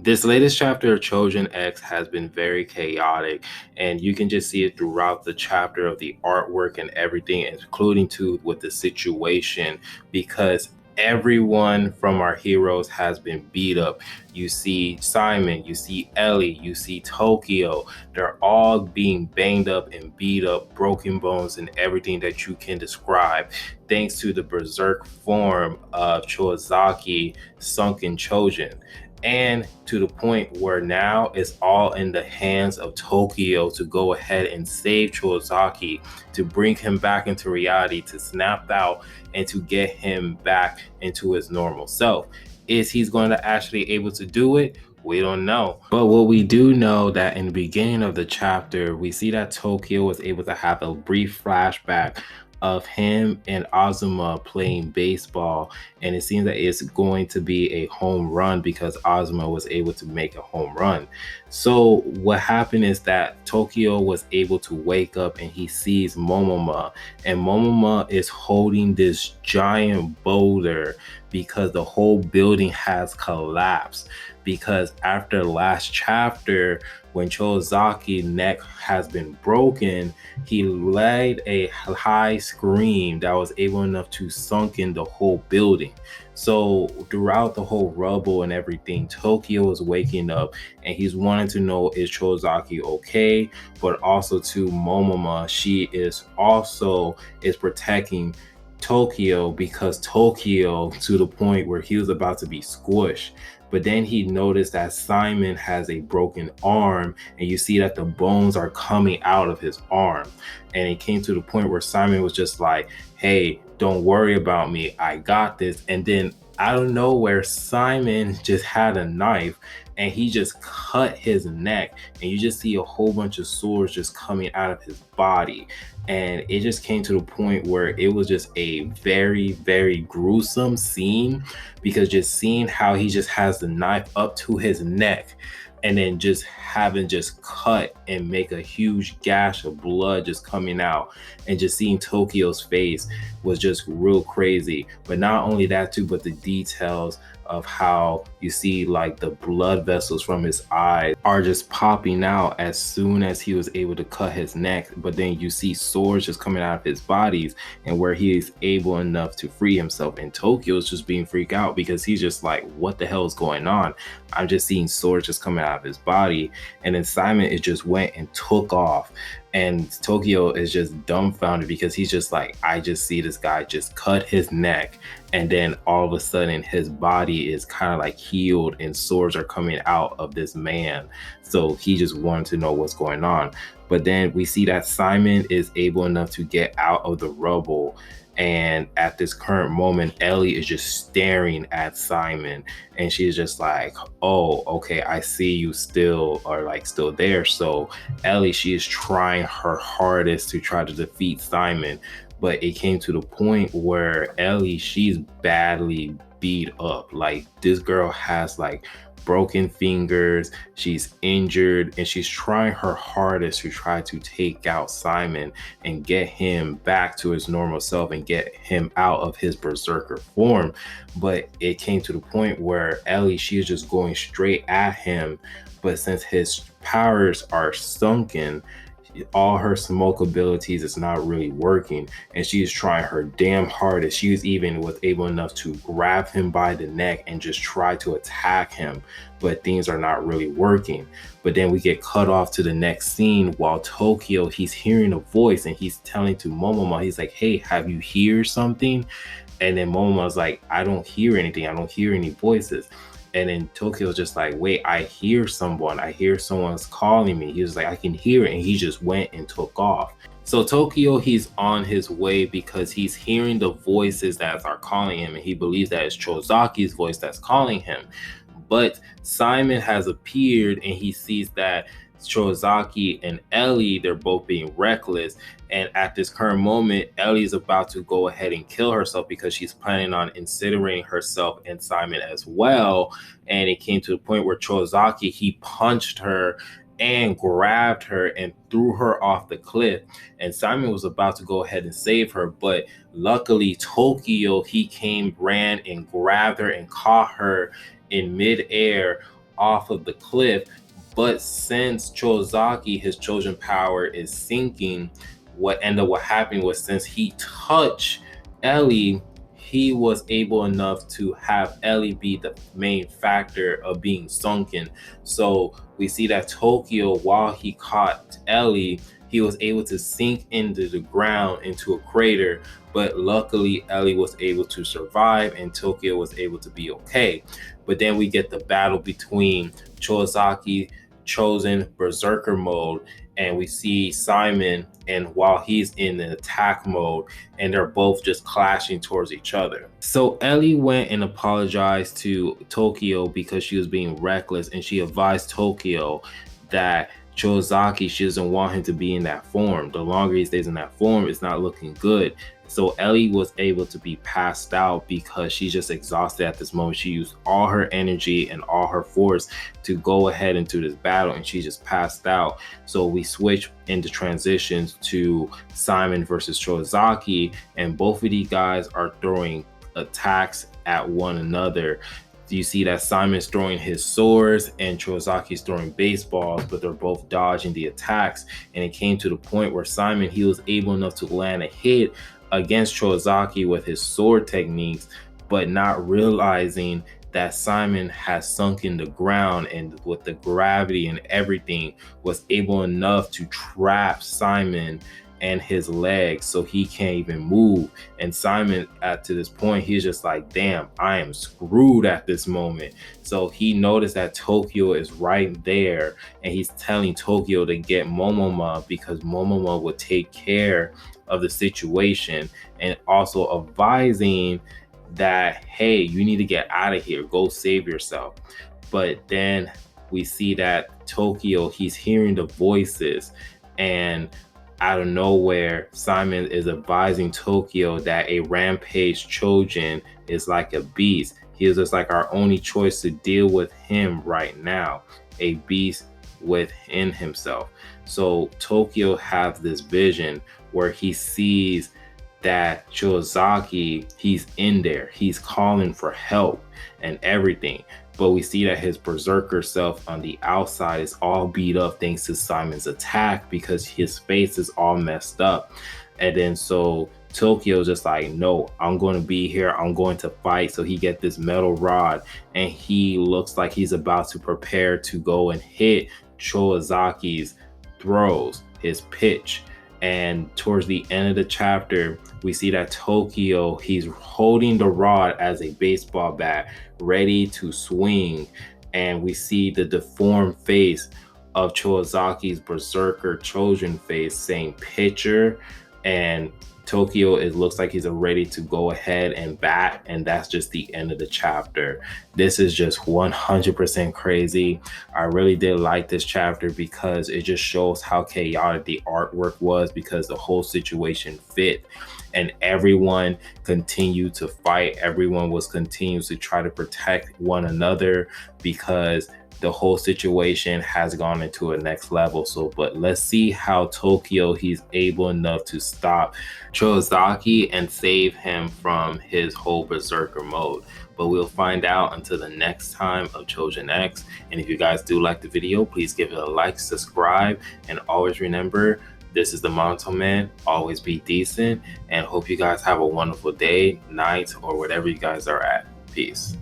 This latest chapter of Choujin X has been very chaotic, and you can just see it throughout the chapter of the artwork and everything, including too with the situation, because everyone from our heroes has been beat up. You see Simon, you see Ellie, you see Tokyo. They're all being banged up and beat up, broken bones, and everything that you can describe, thanks to the berserk form of Chouzaki sunken Choujin, and to the point where now it's all in the hands of Tokyo to go ahead and save Chouzaki, to bring him back into reality, to snap out and to get him back into his normal self. Is he's going to actually able to do it? We don't know. But what we do know that in the beginning of the chapter, we see that Tokyo was able to have a brief flashback of him and Azuma playing baseball, and it seems that it's going to be a home run because Azuma was able to make a home run. So what happened is that Tokyo was able to wake up and he sees Momoma, and Momoma is holding this giant boulder because the whole building has collapsed. Because after the last chapter, when Chouzaki neck has been broken, he laid a high scream that was able enough to sunk in the whole building. So throughout the whole rubble and everything, Tokyo is waking up and he's wanting to know, is Chouzaki okay? But also to Momoma, she is also is protecting Tokyo, because Tokyo, to the point where he was about to be squished. But then he noticed that Simon has a broken arm, and you see that the bones are coming out of his arm. And it came to the point where Simon was just like, hey, don't worry about me, I got this. And then out of nowhere, Simon just had a knife and he just cut his neck, and you just see a whole bunch of swords just coming out of his body. And it just came to the point where it was just a very, very gruesome scene, because just seeing how he just has the knife up to his neck and then just having just cut and make a huge gash of blood just coming out, and just seeing Tokyo's face was just real crazy. But not only that too, but the details of how you see like the blood vessels from his eyes are just popping out as soon as he was able to cut his neck. But then you see swords just coming out of his bodies, and where he is able enough to free himself, and Tokyo's just being freaked out because he's just like, what the hell is going on? I'm just seeing swords just coming out of his body. And then Simon, it just went and took off, and Tokyo is just dumbfounded because he's just like, I just see this guy just cut his neck, and then all of a sudden his body is kind of like healed and swords are coming out of this man. So he just wanted to know what's going on. But then we see that Simon is able enough to get out of the rubble, and at this current moment, Ellie is just staring at Simon, and she's just like, oh, okay, I see you still are like still there. So Ellie, she is trying her hardest to try to defeat Simon. But it came to the point where Ellie, she's badly beat up. Like, this girl has like broken fingers, she's injured, and she's trying her hardest to try to take out Simon and get him back to his normal self and get him out of his berserker form. But it came to the point where Ellie, she is just going straight at him, but since his powers are sunken, all her smoke abilities is not really working, and she is trying her damn hardest. She was even was able enough to grab him by the neck and just try to attack him, but things are not really working. But then we get cut off to the next scene while Tokyo, he's hearing a voice and he's telling to Momoma, he's like, hey, have you hear something? And then Momoma's like, I don't hear anything, I don't hear any voices. And then Tokyo's just like, wait, I hear someone. I hear someone's calling me. He was like, I can hear it. And he just went and took off. So Tokyo, he's on his way because he's hearing the voices that are calling him. And he believes that it's Chouzaki's voice that's calling him. But Simon has appeared and he sees that Chouzaki and Ellie, they're both being reckless. And at this current moment, Ellie's about to go ahead and kill herself because she's planning on incinerating herself and Simon as well. And it came to the point where Chouzaki, he punched her and grabbed her and threw her off the cliff. And Simon was about to go ahead and save her, but luckily Tokyo, he came, ran and grabbed her and caught her in midair off of the cliff. But since Chozaki, his Choujin power is sinking, what ended up happening was since he touched Ellie, he was able enough to have Ellie be the main factor of being sunken. So we see that Tokyo, while he caught Ellie, he was able to sink into the ground into a crater. But luckily, Ellie was able to survive and Tokyo was able to be okay. But then we get the battle between Chozaki, Chosen Berserker mode, and we see Simon, and while he's in the attack mode, and they're both just clashing towards each other. So Ellie went and apologized to Tokyo because she was being reckless, and she advised Tokyo that Chozaki, she doesn't want him to be in that form. The longer he stays in that form, it's not looking good. So Ellie was able to be passed out because she's just exhausted at this moment. She used all her energy and all her force to go ahead into this battle, and she just passed out. So we switch into transitions to Simon versus Chozaki, and both of these guys are throwing attacks at one another. You see that Simon's throwing his swords and Chozaki's throwing baseballs, but they're both dodging the attacks. And it came to the point where Simon, he was able enough to land a hit against Chozaki with his sword techniques, but not realizing that Simon has sunk in the ground, and with the gravity and everything was able enough to trap Simon and his legs so he can't even move. And Simon, to this point, he's just like, damn, I am screwed at this moment. So he noticed that Tokyo is right there, and he's telling Tokyo to get Momoma because Momoma would take care of the situation, and also advising that, hey, you need to get out of here, go save yourself. But then we see that Tokyo, he's hearing the voices, and out of nowhere, Simon is advising Tokyo that a rampage Choujin is like a beast. He is just like our only choice to deal with him right now, a beast within himself. So Tokyo has this vision where he sees that Chozaki, he's in there, he's calling for help and everything. But we see that his berserker self on the outside is all beat up thanks to Simon's attack because his face is all messed up. And then so Tokyo's just like, no, I'm going to be here, I'm going to fight. So he gets this metal rod, and he looks like he's about to prepare to go and hit Chozaki's throws, his pitch. And towards the end of the chapter, we see that Tokyo, he's holding the rod as a baseball bat, ready to swing. And we see the deformed face of Chozaki's berserker Choujin face saying pitcher, and Tokyo, it looks like he's ready to go ahead and bat, and that's just the end of the chapter. This is just 100% crazy. I really did like this chapter because it just shows how chaotic the artwork was, because the whole situation fit and everyone continued to fight. Everyone was continues to try to protect one another because the whole situation has gone into a next level. So, but let's see how Tokyo, he's able enough to stop Chozaki and save him from his whole berserker mode. But we'll find out until the next time of Choujin X. And if you guys do like the video, please give it a like, subscribe, and always remember, this is the Monotone Man. Always be decent, and hope you guys have a wonderful day, night, or whatever you guys are at. Peace.